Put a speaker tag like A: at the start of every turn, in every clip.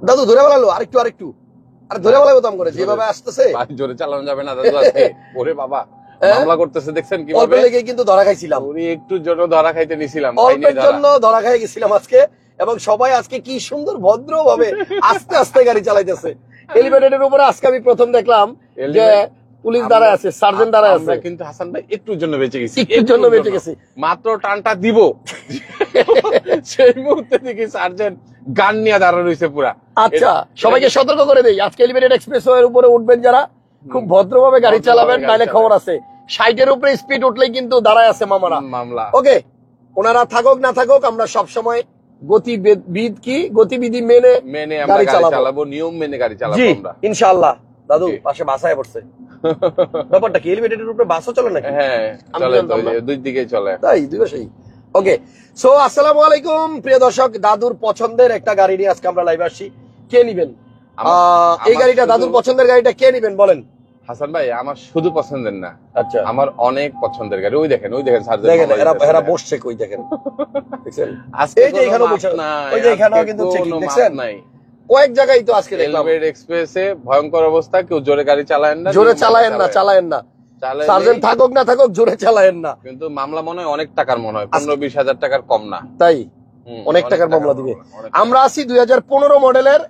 A: দাদু ধরে বেলালো আরেকটু আর ধরে বেলাবো দাম করে যেভাবে আসতেছে
B: জোরে চালানো যাবে না দাদু আজকে। ওরে বাবা মামলা করতেছে দেখছেন
A: অল্প
B: কিভাবে।
A: লেগে কিন্তু ধরা খাইছিলাম,
B: উনি একটু জন্য ধরা খাইতে নিছিলাম,
A: অল্পের জন্য ধরা খাই গেছিলাম আজকে। এবং সবাই আজকে কি সুন্দর ভদ্র ভাবে আস্তে আস্তে গাড়ি চালাইতেছে। এলিভেটেডের উপরে আজকে আমি প্রথম দেখলাম যে পুলিশ দাঁড়ায় আছে, সার্জেন্ট দাঁড়ায় আছে।
B: কিন্তু হাসান ভাই একটুর জন্য বেঁচে গেছি,
A: একটুর জন্য বেঁচে গেছি।
B: মাত্র টানটা দিব সেই মুহূর্তে দেখি সার্জেন্ট গান নিয়ে দাঁড়া রয়েছে পুরা।
A: আচ্ছা সবাইকে সতর্ক করে দেই, আজকে এলিভেটেড এক্সপ্রেসওয়ে এর উপরে উঠবেন যারা খুব ভদ্রভাবে গাড়ি চালাবেন, নাইলে খবর আছে 60 এর উপরে স্পিড উঠলেই কিন্তু দাঁড়ায় আছে মামারা
B: মামলা।
A: ওকে, ওনারা থাকুক না থাকুক আমরা সব সময় গতিবিধি মেনে
B: আমরা গাড়ি চালাবো, নিয়ম মেনে গাড়ি চালাবো আমরা
A: ইনশাআল্লাহ। দাদু পাশে বাসায় পড়ছে ব্যাপারটা কি এলিভেটেডের উপরে বাসও চলে নাকি?
B: হ্যাঁ চলে তো, দুই দিকে চলে
A: তাই দুই পাশেই। ওকে সো আসসালামু আলাইকুম প্রিয় দর্শক, দাদুর পছন্দের একটা গাড়ি নিয়ে আজকে আমরা লাইভ আসছি। কে নিবেন এই গাড়িটা? দাদুর পছন্দের গাড়িটা কে নিবেন বলেন?
B: হাসান ভাই আমার শুধু পছন্দের না,
A: আচ্ছা
B: আমার অনেক পছন্দের গাড়ি। ওই দেখেন সার্জেন্ট
A: দেখেন এরা বসছে কই দেখেন, দেখছেন এই যে এখানেও বসে, ওই যে এখানেও কিন্তু চেকিং দেখছেন
B: নাই
A: কয়েক জায়গায় তো আজকে দেখলাম।
B: এলিভেটেড এক্সপ্রেসে ভয়ঙ্কর অবস্থা, কেউ জোরে গাড়ি চালায়েন না,
A: জোরে চালায়েন না সার্জেন্ট থাকুক না থাকুক জোরে চালায়েন না।
B: কিন্তু মামলা মনে হয় অনেক টাকার, মনে হয় 15-20 হাজার টাকার কম না,
A: তাই অনেক টাকার মামলা দিবে। আমরা আছি 2015 মডেলের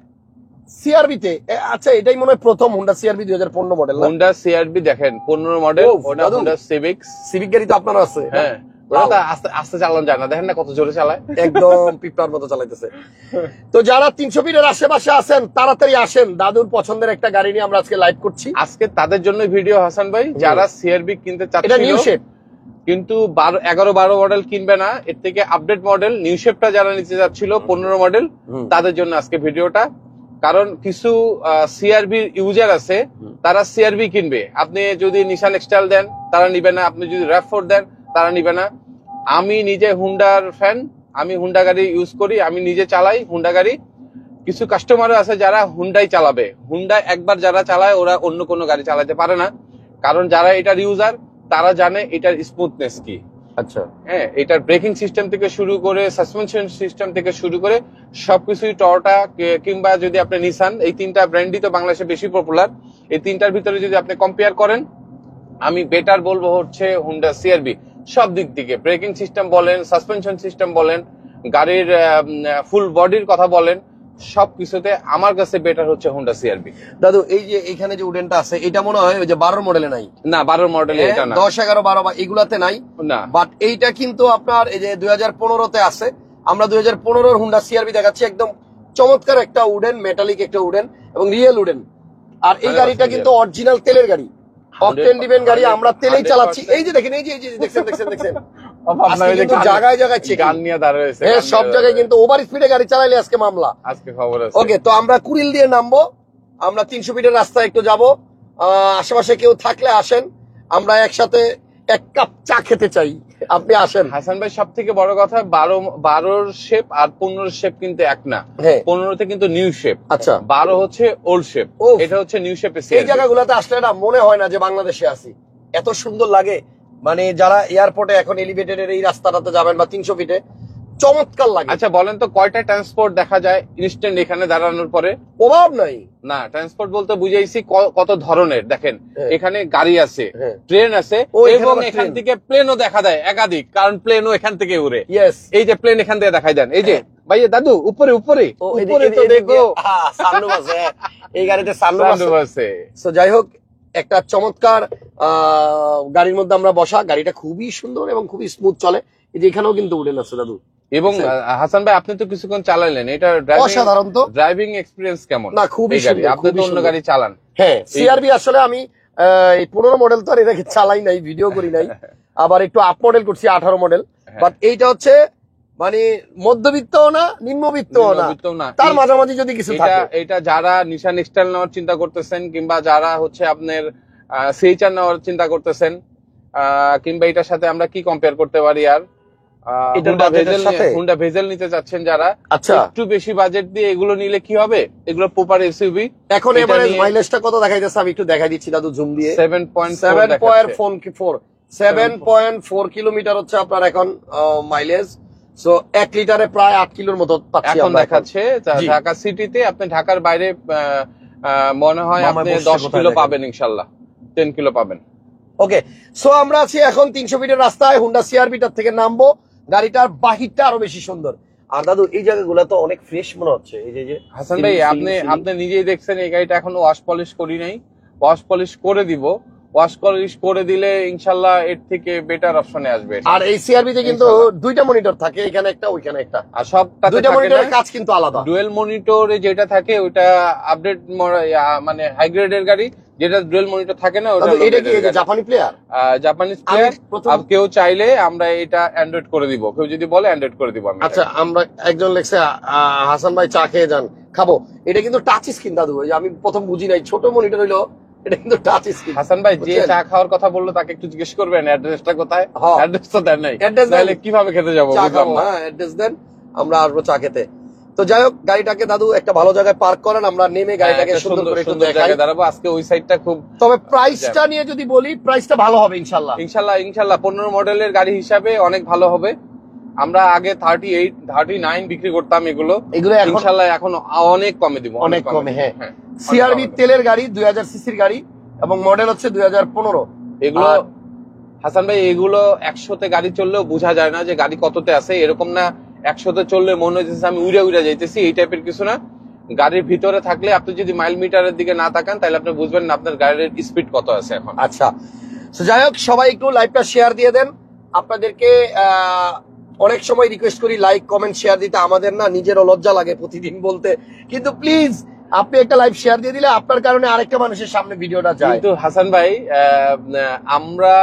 A: সিআরবি তে। আচ্ছা এটাই মনে হয় প্রথম Honda CRB 2015 model.
B: Honda CRB দেখেন 15 মডেল, ওটা হুন্ডা সিভিক
A: গাড়ি তো আপনার আছে।
B: হ্যাঁ ওটা আস্তে আস্তে চালানো যায় না, দেখেন না কত জোরে চালায়,
A: একদম পিঁপড়ার মতো চালাইতেছে। তো যারা 300 ফিটের আশেপাশে আছেন তাড়াতাড়ি আসেন, দাদুর পছন্দের একটা গাড়ি নিয়ে আমরা আজকে লাইভ করছি।
B: আজকে তাদের জন্য ভিডিও হাসান ভাই, যারা সিআরবি কিনতে চাচ্ছিল,
A: এটা নিউ শেপ
B: কিন্তু 11-12 মডেল কিনবে না, এর থেকে আপডেট মডেল নিউ শেপটা যারা নিতে যাচ্ছিল 15 মডেল, তাদের জন্য আজকে ভিডিওটা। কারণ কিছু সিআরবি ইউজার আছে তারা সিআরবি কিনবে, আপনি যদি নিশান এক্সটাইল দেন তারা নিবে না, আপনি যদি RAV4 দেন তারা নিবে না। আমি নিজে হুন্ডার ফ্যান, আমি হুন্ডা গাড়ি ইউজ করি, আমি নিজে চালাই হুন্ডা গাড়ি। কিছু কাস্টমারও আছে যারা হুন্ডাই চালাবে, হুন্ডা একবার যারা চালায় ওরা অন্য কোনো গাড়ি চালাতে পারে না, কারণ যারা এটার ইউজার তারা জানে এটার স্মুথনেস কি।
A: আচ্ছা
B: হ্যাঁ এটার ব্রেকিং সিস্টেম থেকে শুরু করে সাসপেনশন সিস্টেম থেকে শুরু করে সবকিছুই টয়োটা কিংবা যদি আপনি নিসান, এই তিনটা ব্র্যান্ডই তো বাংলাদেশে বেশি পপুলার। এই তিনটার ভিতরে যদি আপনি কম্পেয়ার করেন, আমি বেটার বলবো হচ্ছে হুন্ডা সিআরবি। সব দিক থেকে ব্রেকিং সিস্টেম বলেন, সাসপেনশন সিস্টেম বলেন, গাড়ির ফুল বডির কথা বলেন, সবকিছুতে আমার কাছে বেটার হচ্ছে হুন্ডা সিআরবি।
A: দাদু এই যে এখানে যে উডেনটা আছে এটা মনে হয় ওই যে 12 মডেলে নাই,
B: না 12 মডেলে এটা না,
A: 10, 11, 12 এগুলাতে নাই
B: না,
A: বাট এইটা কিন্তু আপনার এই যে 2015 তে আছে। আমরা 2015 হুন্ডা সিআরবি দেখাচ্ছি, একদম চমৎকার একটা উডেন, মেটালিক একটা উডেন এবং রিয়েল উডেন। আর এই গাড়িটা কিন্তু অরিজিনাল তেলের গাড়ি, অকটেন ডিভেন গাড়ি, আমরা তেলেই চালাচ্ছি। এই যে দেখেন, এই যে দেখছেন জায়গায় জায়গায়
B: গান নিয়ে দাঁড়িয়েছে,
A: সব জায়গায় কিন্তু ওভার স্পিডে গাড়ি চালাইলে আজকে মামলা,
B: আজকে খবর আছে।
A: ওকে তো আমরা কুড়িল দিয়ে নামবো, আমরা 300 ফিটের রাস্তায় একটু যাবো। আশেপাশে কেউ থাকলে আসেন, আমরা একসাথে এক কাপ চা খেতে চাই, আপনি আসেন।
B: হাসান ভাই সব থেকে বড় কথা 12 শেপ আর 15 শেপ কিন্তু এক না, 15তে কিন্তু নিউ শেপ,
A: আচ্ছা
B: 12 হচ্ছে ওল্ড শেপ, এটা হচ্ছে নিউ শেপে।
A: এই জায়গাগুলোতে আসলে না মনে হয় না যে বাংলাদেশে আছি, এত সুন্দর লাগে। মানে যারা এয়ারপোর্টে এখন এলিভেটেডের এই রাস্তাটাতে যাবেন বা 300 ফিটে, চমৎকার লাগে।
B: আচ্ছা বলেন তো কয়টা ট্রান্সপোর্ট দেখা যায় ইনস্ট্যান্ট এখানে দাঁড়ানোর পরে?
A: অভাব নাই
B: না, ট্রান্সপোর্ট বলতে বুঝাইছি কত ধরনের। দেখেন এখানে গাড়ি আছে, ট্রেন আছে, এবং এখান থেকে প্লেনও দেখা যায় একাধিক, কারণ প্লেনও এখান থেকে উড়ে। এই যে প্লেন এখান থেকে দেখাই দেন, এই যে ভাই দাদু উপরে উপরে তো দেখো
A: সানরুফ আছে, এই গাড়িতে সানরুফ আছে। সো যাই হোক একটা চমৎকার গাড়ির মধ্যে আমরা বসা, গাড়িটা খুবই সুন্দর এবং খুবই স্মুথ চলে। এই যে এখানেও কিন্তু উডেন আছে দাদু। এবং
B: হাসান ভাই আপনি তো কিছুক্ষণ চালাইলেন, এটা
A: অসাধারণ। তো
B: ড্রাইভিং এক্সপিরিয়েন্স কেমন?
A: না খুবই সুন্দর,
B: আপনি তো অন্য গাড়ি চালান।
A: হ্যাঁ সিআরবি আসলে আমি এই 15 মডেল তো আর এটাকে চালাই নাই, ভিডিও করি নাই, আবার একটু আপ মডেল করছি 18 মডেল, বাট এইটা হচ্ছে মানে মধ্যবিত্তও না নিম্নবিত্তও না, তার মাঝামাঝি যদি কিছু থাকে।
B: এটা যারা নিশান এক্সটাইল নেওয়ার চিন্তা করতেছেন, কিংবা যারা হচ্ছে আপনার সিএইচআর নেওয়ার চিন্তা করতেছেন, কিংবা এটার সাথে আমরা কি কম্পেয়ার করতে পারি, আর হুন্ডা ভেজেল নিতে চাচ্ছেন যারা,
A: আচ্ছা
B: একটু বেশি বাজেট দিয়ে এগুলো নিলে কি হবে? এগুলো প্রপার এসইউভি।
A: এখন এভারেজ মাইলেজটা কত দেখাইতেছে আমি একটু দেখাই দিচ্ছি দাদু জুম দিয়ে। 7.4 কিলোমিটার হচ্ছে আপনার এখন মাইলেজ। সো 1 লিটারে প্রায় 8 কিলোর মতো পাচ্ছি
B: এখন
A: আমরা
B: দেখাচ্ছে
A: জি।
B: ঢাকা সিটিতে, আপনি ঢাকার বাইরে মনে হয়
A: মামায়
B: আপনি
A: বসছে
B: 10
A: কোথায়
B: কিলো
A: দেখেন?
B: পাবেন ইনশাল্লাহ, 10 কিলো পাবেন।
A: ওকে, সো আমরা আছি এখন 300 ফিটের রাস্তায়, হুন্ডা সিআরভিটার থেকে নামবো। গাড়িটার বাহিরটা আরো বেশি সুন্দর। আর দাদু এই জায়গাগুলো তো অনেক ফ্রেশ মনে হচ্ছে, এই যে
B: হাসান ভাই, আপনি নিজেই দেখছেন এই গাড়িটা এখনো ওয়াশ পলিশ করি নাই, ওয়াশ পলিশ করে দিব। ওয়াশ পলিশ করে দিলে ইনশাল্লাহ এর থেকে বেটার অপশনে আসবে।
A: আর এই সিআরভিতে কিন্তু দুইটা মনিটর থাকে, এখানে একটা ওইখানে একটা,
B: আর সবটাতে
A: দুইটা মনিটরের কাজ কিন্তু আলাদা।
B: ডুয়েল মনিটরে যেটা থাকে ওটা আপডেট, মানে হাই গ্রেডের গাড়ি। যেটা ডুয়েল মনিটর থাকে না ওটা
A: এটা কি জাপানি প্লেয়ার?
B: Japanese player. কেউ চাইলে আমরা এটা অ্যান্ড্রয়েড করে দিব, কেউ যদি বলে অ্যান্ড্রয়েড করে দিব আমি।
A: আচ্ছা, আমরা একজন লেখছে হাসান ভাই চা খেয়ে যান, খাবো। এটা কিন্তু টাচ স্ক্রিন দাদু, ওই যে আমি প্রথম বুঝি নাই, ছোট মনিটর হইলো, এটা কিন্তু টাচ স্ক্রিন।
B: হাসান ভাই যে চা খাওয়ার কথা বললো তাকে একটু জিজ্ঞেস করবেন অ্যাড্রেসটা কোথায়। অ্যাড্রেস তো দেন নাই, তাহলে কিভাবে খেতে যাবো?
A: হ্যাঁ, অ্যাড্রেস দেন, আমরা আসবো চা খেতে। তো যাই হোক, গাড়িটাকে দাদু একটা ভালো জায়গায় পার্ক করেন, আমরা নেমে গাড়িটাকে সুন্দর করে একটু দেখাই।
B: দাঁড়াবো আজকে ওই সাইডটা খুব।
A: তবে প্রাইসটা নিয়ে যদি বলি, প্রাইসটা ভালো হবে ইনশাল্লাহ।
B: ইনশাল্লাহ 15 মডেলের গাড়ি হিসাবে অনেক ভালো হবে। আমরা আগে 38, 39 বিক্রি করতাম, এগুলো ইনশাল্লাহ এখন অনেক কমে দিব,
A: অনেক কমে। হ্যাঁ, সিআরভি তেলের গাড়ি, 2000 সিসির গাড়ি এবং মডেল হচ্ছে 2015।
B: এগুলো হাসান ভাই, এগুলো 100তে গাড়ি চললেও বোঝা যায় না যে গাড়ি কততে আছে। এরকম না 100তে চললে মনে হচ্ছে আমি উড়ে যাইতেছি, এই টাইপের কিছু না। গাড়ির ভিতরে থাকলে আপনি যদি মাইল মিটারের দিকে না তাকান তাহলে আপনি বুঝবেন না আপনার গাড়ির স্পিড কত আছে এখন।
A: আচ্ছা, যাই হোক, সবাই একটু লাইভটা শেয়ার দিয়ে দেন। আপনাদেরকে অনেক সময় রিকোয়েস্ট করি লাইক কমেন্ট শেয়ার দিতে, আমাদের না নিজেরও লজ্জা লাগে প্রতিদিন বলতে, কিন্তু প্লিজ আপনি একটা লাইভ শেয়ার দিয়ে দিলে আপনার কারণে আরেকটা মানুষের সামনে ভিডিওটা যায়।
B: কিন্তু হাসান ভাই, আমরা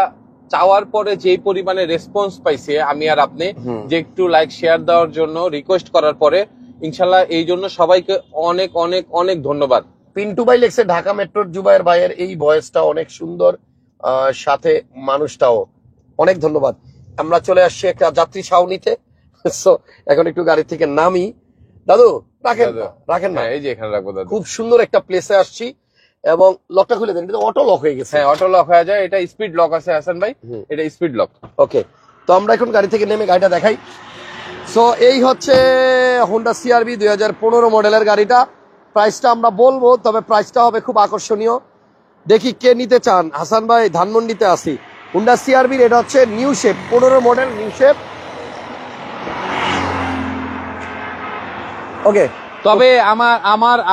B: চাওয়ার পরে যে পরিমাণে রেসপন্স পাইছে আমি আর আপনি, যে একটু লাইক শেয়ার দেওয়ার জন্য রিকোয়েস্ট করার পরে, ইনশাল্লাহ এই জন্য সবাইকে অনেক অনেক অনেক ধন্যবাদ।
A: পিন্টু ভাই লেখছে ঢাকা মেট্রোর জুবাইর ভাইয়ের এই ভয়েসটা অনেক সুন্দর, সাথে মানুষটাও অনেক ধন্যবাদ। আমরা চলে আসছি একটা যাত্রী ছাউনিতে, সো এখন একটু গাড়ি থেকে নামি। দাদু রাখেন না,
B: এই যে এখানে রাখবো দাদু।
A: খুব সুন্দর একটা প্লেসে আসছি এবং লকটা খুলে দেন, এটা অটো লক হয়ে গেছে।
B: হ্যাঁ, অটো লক হয়ে যায়, এটা স্পিড লক আছে হাসান ভাই, এটা স্পিড লক।
A: ওকে, তো আমরা এখন গাড়ি থেকে নেমে গাড়িটা দেখাই। সো এই হচ্ছে হোন্ডা সিআরভি 2015 মডেলের গাড়িটা। প্রাইসটা আমরা বলবো, তবে প্রাইসটা হবে খুব আকর্ষণীয়। দেখি কে নিতে চান। হাসান ভাই ধানমন্ডিতে আসি। হোন্ডা সিআরভি, এটা হচ্ছে new shape 15 model, new shape. Okay,
B: তবে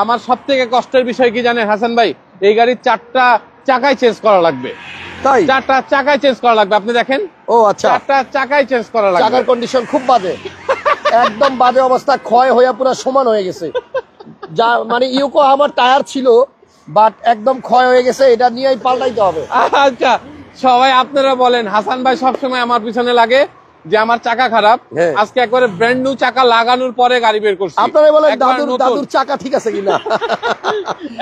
B: আমার সব থেকে কষ্টের বিষয় কি জানেন হাসান ভাই? এই গাড়ির 4টা চাকায় চেঞ্জ করা লাগবে।
A: তাই
B: 4টা চাকায় চেঞ্জ করা লাগবে, আপনি দেখেন।
A: ও আচ্ছা,
B: 4টা চাকায় চেঞ্জ করা লাগবে।
A: চাকার কন্ডিশন খুব বাজে, একদম বাজে অবস্থা, ক্ষয় হয়ে পুরো সমান হয়ে গেছে। যা মানে ইউকো আমার টায়ার ছিল, বাট একদম ক্ষয় হয়ে গেছে, এটা নিয়েই পাল্টাইতে হবে।
B: আচ্ছা, সবাই আপনারা বলেন হাসান ভাই সবসময় আমার পিছনে লাগে যে আমার চাকা খারাপ। আজকে একবারে ব্র্যান্ড নিউ চাকা লাগানোর পরে গাড়ি বের করছি।
A: আপনারা বলেন দাদুর চাকা ঠিক আছে কিনা।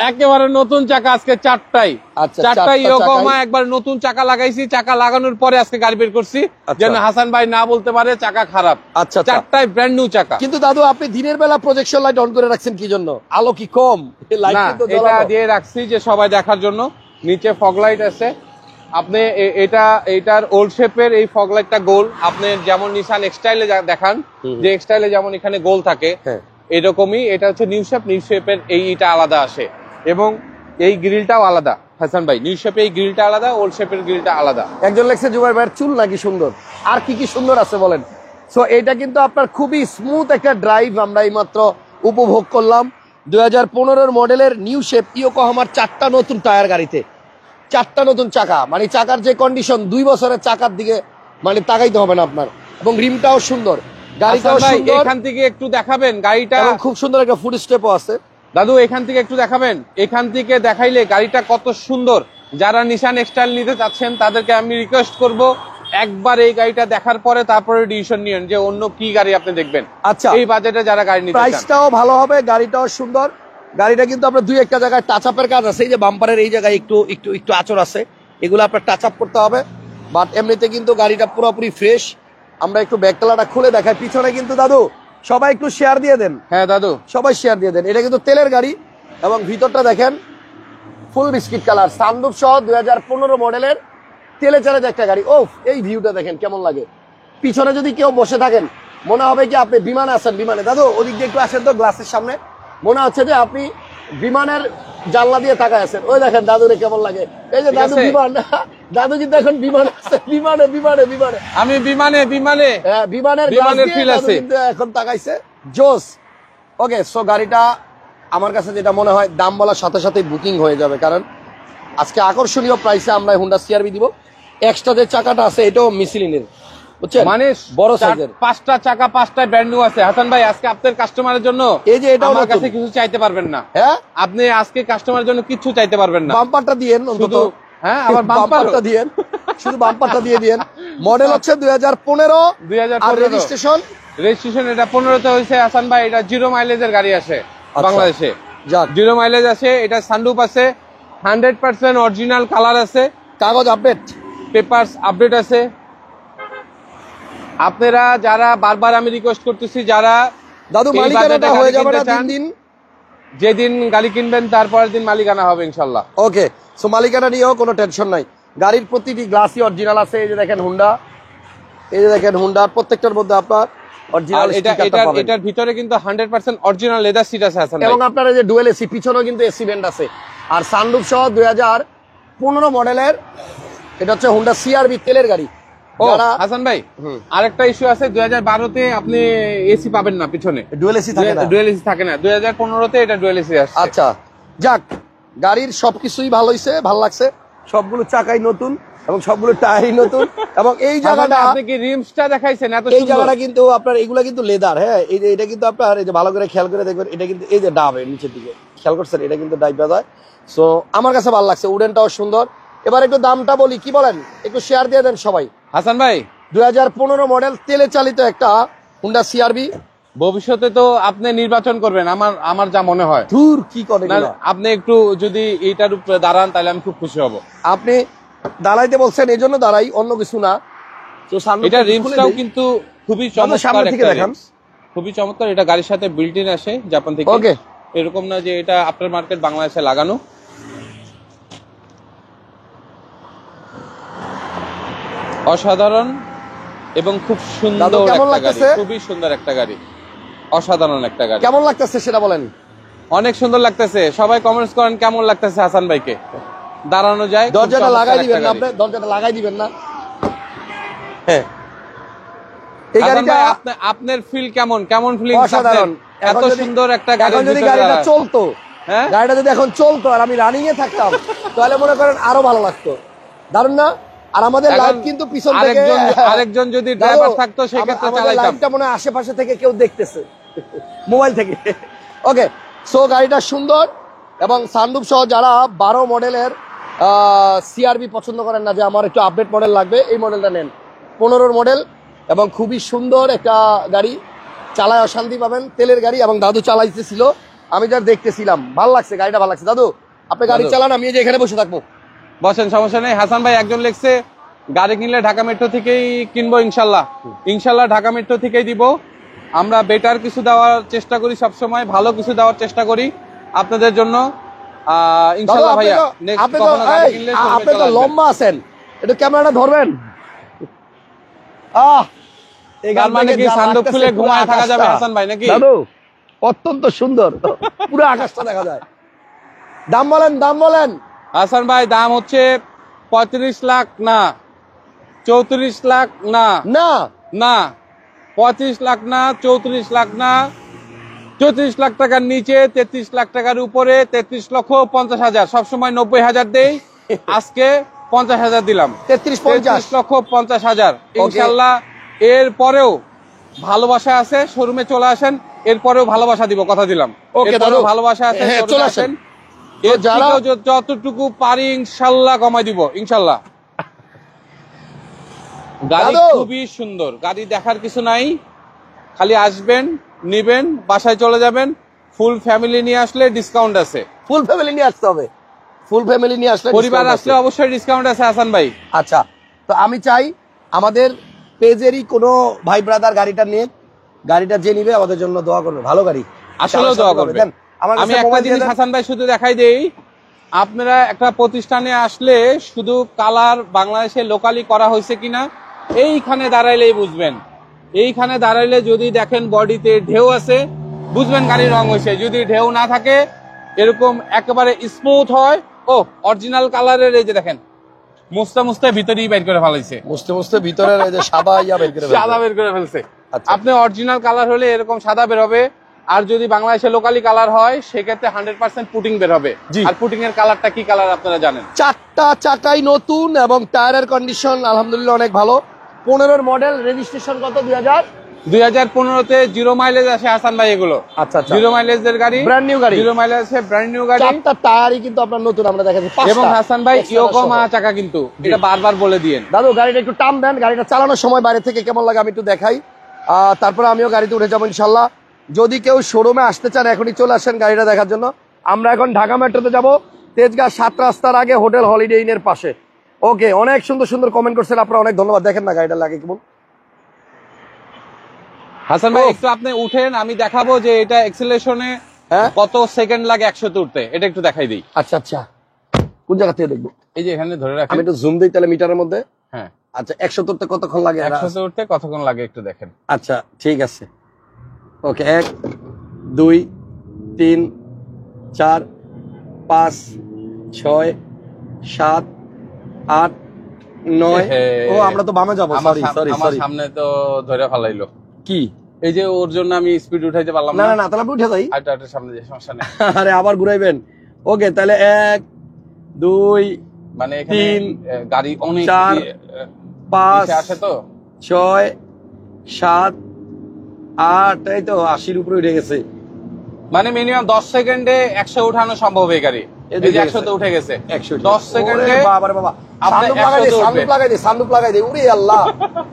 B: একেবারে নতুন চাকা আজকে 4টাই।
A: আচ্ছা,
B: 4টাই ইয়োকোহামা একবার নতুন চাকা লাগাইছি, চাকা লাগানোর পরে আজকে গাড়ি বের করছি, যেন হাসান ভাই না বলতে পারে চাকা খারাপ।
A: আচ্ছা,
B: 4টাই ব্র্যান্ড নিউ চাকা।
A: কিন্তু দাদু আপনি দিনের বেলা প্রজেকশন লাইট অন করে রাখছেন কি জন্য? আলো কি কম?
B: না, এটা দিয়ে রাখছি যে সবাই দেখার জন্য। নিচে ফগ লাইট আছে, আপনি এটার ওল্ড শেপের এই ফগ লাইটটা গোল। আপনি যেমন নিসান এক্সটাইলে দেখান যে এক্সটাইলে যেমন এখানে গোল থাকে, এরকমই এটা হচ্ছে নিউ শেপ। নিউ শেপের এইটা আলাদা আসে এবং এই গ্রিলটাও আলাদা হাসান ভাই। নিউ শেপে এই গ্রিলটা আলাদা, ওল্ড শেপের গ্রিলটা আলাদা।
A: একজন লেখছে জুবাইর ভাইয়ের চুল নাকি সুন্দর, আর কি কি সুন্দর আছে বলেন। সো এটা কিন্তু আপনার খুবই স্মুথ একটা ড্রাইভ আমরা এইমাত্র উপভোগ করলাম। 2015 মডেলের নিউ শেপ ইয়োকোহামার 4টা নতুন টায়ার গাড়িতে, 4টা নতুন চাকা, মানে চাকার যে কন্ডিশন 2 বছরের চাকার দিকে মানে তাকাইতে হবে না আপনার। এবং রিমটাও সুন্দর, গাড়িটাও সুন্দর।
B: এখান থেকে একটু দেখাবেন গাড়িটা,
A: এবং খুব সুন্দর একটা ফুড স্টেপও আছে।
B: দাদু এখান থেকে একটু দেখাবেন, এখান থেকে দেখাইলে গাড়িটা কত সুন্দর। যারা নিসান এক্সটাইল নিতে চাচ্ছেন তাদেরকে আমি রিকোয়েস্ট করব একবার এই গাড়িটা দেখার পরে তারপরে ডিসিশন নিয়েন যে অন্য কি গাড়ি আপনি দেখবেন।
A: আচ্ছা,
B: এই বাজেটে যারা গাড়ি নিতে চান,
A: প্রাইসটাও ভালো হবে, গাড়িটাও সুন্দর। গাড়িটা কিন্তু আপনার 2-1টা জায়গায় টাচ আপের কাজ আছে, এই যে বাম্পারের এই জায়গায় একটু একটু একটু আঁচড় আছে, এগুলো আপনার টাচ আপ করতে হবে। বাট এমনিতে কিন্তু গাড়িটা পুরোপুরি ফ্রেশ। আমরা একটু ব্যাকটালাটা খুলে দেখাই। পিছনে কিন্তু দাদু সবাই একটু শেয়ার দিয়ে দেন।
B: হ্যাঁ দাদু,
A: সবাই শেয়ার দিয়ে দেন। এটা কিন্তু তেলের গাড়ি এবং ভিতরটা দেখেন ফুল বিস্কিট কালার, সানরুফ সহ 2015 মডেলের তেলে চালাতে একটা গাড়ি। ও এই ভিউটা দেখেন কেমন লাগে, পিছনে যদি কেউ বসে থাকেন মনে হবে কি আপনি বিমানে আছেন। বিমানে দাদু ওদিক দিয়ে একটু আসেন তো, গ্লাসের সামনে। মনে হচ্ছে যে আপনি বিমানের জানলা দিয়ে তাকায় আছেন। ওই দেখেন দাদুরে কেমন লাগে। এই যে দাদু বিমান, দাদু কিন্তু এখন বিমানে আছে, বিমানে বিমানে বিমানে
B: আমি বিমানে
A: হ্যাঁ, বিমানের
B: ফিল আছে
A: কিন্তু এখন তাকাইছে। জোস। ওকে, সো গাড়িটা আমার কাছে যেটা মনে হয় দাম বলার সাথে সাথে বুকিং হয়ে যাবে, কারণ আজকে আকর্ষণীয় প্রাইসে আমরা হুন্ডা সিআরভি দিব। এক্সট্রা যে চাকাটা আছে এটাও মিসিলিনের, বুঝছেন,
B: মানে
A: বড় সাইজের।
B: 5টা চাকা 5টায় ব্র্যান্ড নিউ আছে। হাসান ভাই আজকে আপনার কাস্টমারের জন্য
A: এই যে এটা
B: আমার কাছে কিছু চাইতে পারবেন না।
A: হ্যাঁ,
B: আপনি আজকে কাস্টমারের জন্য কিছু চাইতে পারবেন না।
A: বাম্পারটা দিয়েন অন্তত।
B: হ্যাঁ, আবার
A: বাম্পারটা দিয়েন, শুধু বাম্পারটা দিয়ে দিয়েন। মডেল হচ্ছে 2015, আর রেজিস্ট্রেশন
B: এটা 15তে হয়েছে। হাসান ভাই এটা 0 মাইলেজের গাড়ি আসে বাংলাদেশে।
A: যাক,
B: 0 মাইলেজ আছে, এটা সানরুফ আছে, 100% অরিজিনাল কালার আছে,
A: কাগজ আপডেট,
B: পেপারস আপডেট আছে। আপনারা যারা বারবার আমি রিকোয়েস্ট করতেছি, যারা
A: দাদু
B: এই
A: মালিকানাটা
B: বাজেটে
A: হয়ে
B: গাড়ি
A: যাবে না
B: কিনতে চান,
A: 3 দিন।
B: যেদিন গাড়ি কিনবেন তারপরের দিন মালিকানা হবে ইনশাল্লাহ।
A: ওকে, সো মালিকানা নিয়েও কোনো টেনশন নাই। গাড়ির প্রতিটি গ্লাসই অরিজিনাল আছে। এই যে দেখেন হুন্ডা, এই যে দেখেন হুন্ডা, প্রত্যেকটার মধ্যে আপনার অরিজিনাল স্টিকারটা পাবেন।
B: এটার ভিতরে কিন্তু 100% অরিজিনাল লেদার সিট আছে হাসান ভাই।
A: এবং আপনার এই যে ডুয়েল এসি, পিছনেও কিন্তু এসি ভেন্ট আছে। আর সানরুফ সহ 2015 মডেলের, এটা হচ্ছে হুন্ডা সিআরভি তেলের গাড়ি।
B: ও
A: যারা
B: হাসান ভাই, আরেকটা ইস্যু আছে, 2012তে আপনি এসি পাবেন না পিছনে,
A: ডুয়েল এসি থাকে না,
B: ডুয়েল এসি থাকে না। 2015তে এটা ডুয়েল এসি আসছে।
A: আচ্ছা, যাক, গাড়ির সবকিছুই ভালো হইছে, ভালো লাগছে। সবগুলো চাকাই নতুন এবং সবগুলো টায়ারই নতুন। এবং এই জায়গাটা,
B: আপনি কি রিমসটা দেখাইছেন এত
A: এই
B: সুন্দর?
A: জায়গাটা কিন্তু আপনার এগুলা কিন্তু লেদার। হ্যাঁ, এই যে এটা কিন্তু আপনার, এই যে ভালো করে খেয়াল করে দেখবেন, এটা কিন্তু এই যে ডাবে নিচের দিকে খেয়াল করছেন, এটা কিন্তু ডাইবা যায়। সো আমার কাছে ভালো লাগছে, উডেনটাও সুন্দর। এবার একটু দামটা বলি, কি বলেন, একটু শেয়ার দিয়ে দেন সবাই।
B: হাসান ভাই
A: 2015 মডেল তেলে চালিত একটা হুন্ডা সিআরভি।
B: ভবিষ্যতে তো আপনি নির্বাচন করবেন, আমার যা মনে হয়।
A: ধুর, কি করে
B: না, আপনি একটু যদি এইটার উপরে দাঁড়ান তাহলে আমি খুব খুশি হব।
A: আপনি দাঁড়াইতে বলছেন, এই জন্য দাঁড়াই, অন্য কিছু না। তো
B: এটা রিমসটাও কিন্তু খুবই চমৎকার একটা রিমস, খুবই চমৎকার। এটা গাড়ির সাথে বিল্ট ইন আসে জাপান থেকে।
A: ওকে,
B: এরকম না যে এটা আফটার মার্কেট বাংলাদেশে লাগানো। অসাধারণ এবং খুব সুন্দর একটা গাড়ি, খুবই সুন্দর একটা গাড়ি, অসাধারণ একটা গাড়ি।
A: কেমন লাগতেছে সেটা বলেন।
B: অনেক সুন্দর লাগতেছে। সবাই কমেন্টস করেন কেমন লাগতেছে হাসান ভাইকে। দাঁড়ানো যায়,
A: দরজাটা লাগাই দিবেন না আপনি, দরজাটা লাগাই দিবেন না। হ্যাঁ, এই গাড়িটা
B: আপনার ফিল কেমন ফিলিং?
A: অসাধারণ।
B: এত সুন্দর একটা গাড়ি,
A: এখন যদি গাড়িটা চলতো, হ্যাঁ, গাড়িটা যদি এখন চলতো আর আমি রানিং এ থাকতাম, তাহলে মনে করেন আরো ভালো লাগতো। দারুণ না? আর আমাদের লাইভ কিন্তু পিছন থেকে
B: আরেকজন যদি ড্রাইভার থাকতো সেক্ষেত্রে চালাইতাম।
A: লাইভটা মনে হয় আশেপাশে থেকে কেউ দেখতেছে মোবাইল থেকে। ওকে, সো গাড়িটা সুন্দর এবং সানরুফ সহ যারা 12 মডেলের সিআরবি পছন্দ করেন না, যে আমার একটু আপডেট মডেল লাগবে, এই মডেলটা নেন। 15 মডেল এবং খুবই সুন্দর একটা গাড়ি, চালায় অশান্তি পাবেন, তেলের গাড়ি। এবং দাদু চালাইতেছিল, আমি যা দেখতেছিলাম, ভালো লাগছে গাড়িটা, ভালো লাগছে। দাদু আপনি গাড়ি চালান, আমি যে এখানে বসে থাকবো।
B: বসেন, সমস্যা নেই। হাসান ভাই একজন লিখছে গাড়ি কিনলে ঢাকা মেট্রো থেকেই কিনবো ইনশাল্লাহ। ইনশাল্লাহ ঢাকা মেট্রো থেকেই দিব। আমরা বেটার কিছু দেওয়ার চেষ্টা করি, সবসময় ভালো কিছু দেওয়ার চেষ্টা করি আপনাদের জন্য ইনশাল্লাহ। ভাইয়া
A: আপনি তো লম্বা আছেন, একটু ক্যামেরাটা ধরবেন।
B: মানে কি সানরুফ খুলে ঘুমায় থাকা যাবে হাসান ভাই নাকি?
A: দাদু অত্যন্ত সুন্দর, পুরো আকাশটা দেখা যায়। দাম বলেন, দাম বলেন
B: হাসান ভাই। দাম হচ্ছে 35 লাখ না, 34 লাখ না,
A: না
B: না 35 লাখ না, 34 লাখ না, 34 লাখ টাকার নিচে, 33 লাখ টাকার উপরে, 33,50,000। সবসময় 90,000 দেই, আজকে 50,000 দিলাম।
A: 33,50,000
B: ইনশাল্লাহ। এর পরেও ভালোবাসা আছে, শোরুমে চলে আসেন, এরপরেও ভালোবাসা দিব, কথা দিলাম। এরপরেও ভালোবাসা আছে, চলে আসেন। যতটুকু পারি ইনশাল্লাহ কমাই দিব, ইনশাল্লাহ। গাড়ি খুবই সুন্দর, গাড়ি দেখার কিছু নাই, খালি আসবেন, নিবেন, বাসায় চলে যাবেন। ফুল ফ্যামিলি নিয়ে আসলে ডিসকাউন্ট আছে।
A: ফুল ফ্যামিলি নিয়ে আসতে হবে, ফুল ফ্যামিলি নিয়ে আসলে,
B: পরিবার আসলে অবশ্যই ডিসকাউন্ট আছে হাসান ভাই।
A: আচ্ছা, তো আমি চাই আমাদের পেজেরই কোনো ভাই ব্রাদার গাড়িটা নিয়ে, গাড়িটা যে নিবে আমাদের জন্য দোয়া করবে, ভালো গাড়ি
B: আসলেও দোয়া করবেন। আমি একটা জিনিস হাসান ভাই শুধু দেখাই দেই, আপনারা একটা প্রতিষ্ঠানে আসলে শুধু কালার বাংলাদেশে লোকালি করা হয়েছে কিনা এইখানে দাঁড়াইলেই বুঝবেন। এইখানে দাঁড়াইলে যদি দেখেন বডিতে ঢেউ আছে, বুঝবেন গাড়ির রং হয়েছে। যদি ঢেউ না থাকে, এরকম একেবারে স্মুথ হয়, ও অরিজিনাল কালারের, এই যে দেখেন মুস্তা মুস্তা ভিতরেই বের করে ফেলাইছে,
A: মুছতে মুছতে ভিতরে এই যে সাদা ইয়া বের করে
B: সাদা বের করে ফেলছে।
A: আচ্ছা।
B: আপনি অরিজিনাল কালার হলে এরকম সাদা বের হবে, আর যদি বাংলাদেশে লোকালি কালার হয় সেক্ষেত্রে 100% পুটিং বের হবে।
A: জি।
B: আর পুটিং এর কালারটা কি কালার আপনারা জানেন?
A: চারটা চাকাই নতুন এবং টায়ারের কন্ডিশন আলহামদুলিল্লাহ অনেক ভালো। 15 মডেল, রেজিস্ট্রেশন কত?
B: 2015-তে 0 মাইলেজ আসে হাসান ভাই এগুলো।
A: আচ্ছা আচ্ছা।
B: 0 মাইলেজের গাড়ি,
A: ব্র্যান্ড নিউ গাড়ি,
B: 0 মাইলেজ আছে, ব্র্যান্ড নিউ গাড়ি।
A: চারটা টায়ারই কিন্তু আপনার নতুন আমরা দেখাচ্ছি।
B: এবং হাসান ভাই ইয়োকোহামা চাকা কিন্তু, এটা বারবার বলে দিয়েন।
A: দাদু গাড়িটা একটু টান দেন, গাড়িটা চালানোর সময় বাইরে থেকে কেমন লাগে আমি একটু দেখাই, তারপরে আমিও গাড়িতে উঠে যাবো ইনশাল্লাহ। যদি কেউ শোরুমে আসতে চান এখনই চলে আসেন গাড়িটা দেখার জন্য। আমরা এখন ঢাকা মেট্রোতে যাব, তেজগাঁ 7 রাস্তার আগে হোটেল হলিডে ইনের পাশে। ওকে, অনেক সুন্দর সুন্দর কমেন্ট করছেন আপনারা, অনেক ধন্যবাদ। দেখেন না গাড়িটা লাগে কেমন।
B: হাসান ভাই একটু আপনি উঠেন, আমি দেখাবো যে এটা এক্সেলেশনে কত সেকেন্ড লাগে 100 তে উঠতে, এটা একটু দেখাই দিই।
A: আচ্ছা আচ্ছা, কোন জায়গা থেকে দেখবো?
B: এই যে এখানে ধরে রাখেন,
A: আমি একটু জুম দিই তাহলে মিটারের মধ্যে।
B: হ্যাঁ
A: আচ্ছা, 100 তুলতে কতক্ষণ লাগে?
B: 100 তে উঠতে কতক্ষণ লাগে একটু দেখেন।
A: আচ্ছা ঠিক আছে। ওকে, 1 2 3 4 5 6 7 8 9। ও আমরা তো বামে যাবো, সরি সরি
B: আমার
A: সরি।
B: সামনে তো ধরে ফেলাইলো।
A: কি?
B: এই যে ওর জন্য আমি স্পিড উঠাইতে পারলাম
A: না
B: না।
A: না না, তাহলে আপনি উঠে যাই।
B: আটা সামনে যে সমস্যা নেই।
A: আরে আবার ঘুরাইবেন। ওকে, তাহলে 1 2
B: মানে এখানে
A: 3
B: গাড়ি অনেক
A: 4 5
B: আসে তো
A: 6 7 8, এই তো 80-র উপরে উঠে গেছে।
B: মানে মিনিমাম 10 সেকেন্ডে 100 উঠানো সম্ভব এই গাড়ি। এই যে 100 তে উঠে গেছে 10 সেকেন্ডে।
A: বাবা রে বাবা,
B: আপনি
A: সানরুফ লাগাই দে,
B: 100 তে
A: সানরুফ
B: উঠবে।
A: লাগাই দে, সানরুফ লাগাই দে। উরে আল্লাহ,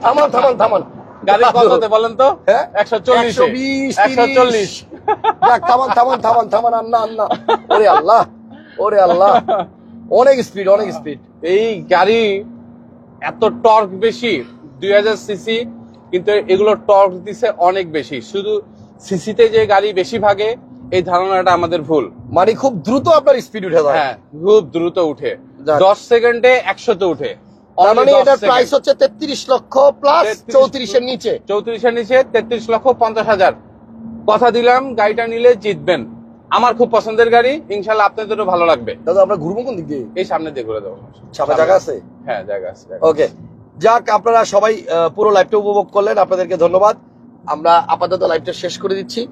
A: থামান থামান থামান।
B: গাড়ি কততে বলেন তো?
A: হ্যাঁ
B: 140
A: 120
B: 140।
A: যাক, থামান থামান থামান থামান, আন্না আন্না। ওরে আল্লাহ, ওরে আল্লাহ, অনেক স্পিড, অনেক স্পিড।
B: এই গাড়ি এত টর্ক বেশি, 2000 সিসি, কিন্তু এগুলো টর্ক দিছে অনেক বেশি। শুধু সিসিতে যে গাড়ি বেশি ভাগে এই ধারণাটা আমাদের ভুল।
A: মানে খুব দ্রুত আপনার স্পিড উঠে যায়।
B: হ্যাঁ, খুব দ্রুত উঠে,
A: যাক।
B: 10 সেকেন্ডে 100 তে উঠে।
A: তার মানে
B: Only 10
A: এটার
B: সেকেন্ড।
A: প্রাইস হচ্ছে 33 লক্ষ প্লাস 34-এর নিচে।
B: 34-এর নিচে 33,50,000। কথা দিলাম গাড়িটা নিলে জিতবেন। আমার খুব পছন্দের গাড়ি, ইনশাল্লাহ আপনাদেরও ভালো লাগবে।
A: দাদা আমরা ঘুরবো কোন দিক দিয়ে?
B: এই সামনে দিয়ে ঘুরে দেবো।
A: সামনে জায়গা আছে?
B: হ্যাঁ জায়গা আছে।
A: ওকে, যাক, আপনারা সবাই পুরো লাইভটা উপভোগ করলেন, আপনাদেরকে ধন্যবাদ। আমরা আপাতত লাইভটা শেষ করে দিচ্ছি।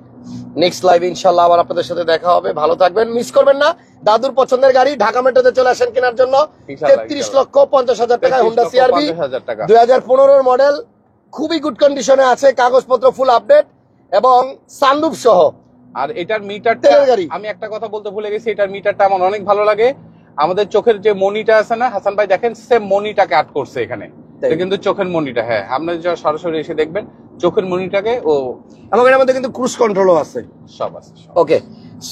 A: নেক্সট লাইভে ইনশাল্লাহ আবার আপনাদের সাথে দেখা হবে। ভালো থাকবেন, মিস করবেন না। দাদুর পছন্দের গাড়ি ঢাকা মেট্রোতে চলে আসেন কেনার জন্য। 33,50,000 টাকায় হুন্ডা সিআরভি 2015 মডেল, খুবই গুড কন্ডিশনে আছে, কাগজপত্র ফুল আপডেট এবং সানরুফ সহ।
B: আর এটার মিটারটা,
A: তেলের গাড়ি।
B: আমি একটা কথা বলতে ভুলে গেছি, এটার মিটারটা আমার অনেক ভালো লাগে। আমাদের চোখের যে মনিটা আছে না হাসান ভাই, দেখেন সেম মনিটাকে আট করছে এখানে।
A: তাই?
B: এটা কিন্তু চোখের মনিটা। হ্যাঁ, আপনি যখন সরাসরি এসে দেখবেন চোখের মনিটাকে, ও
A: এবং এর মধ্যে কিন্তু ক্রুজ কন্ট্রোলও আছে।
B: সব আছে সব।
A: ওকে,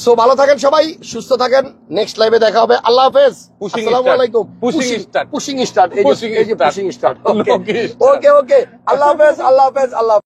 A: সো ভালো থাকেন সবাই, সুস্থ থাকেন। নেক্সট লাইভে দেখা হবে। আল্লাহ হাফেজ।
B: Pushing
A: আসসালামু
B: start.
A: আলাইকুম।
B: Pushing start.
A: পুশিং স্টার্ট, এই যে
B: Pushing
A: পুশিং
B: start.
A: স্টার্ট। ওকে
B: Pushing start.
A: ওকে ওকে, আল্লাহ হাফেজ, আল্লাহ হাফেজ, আল্লাহ।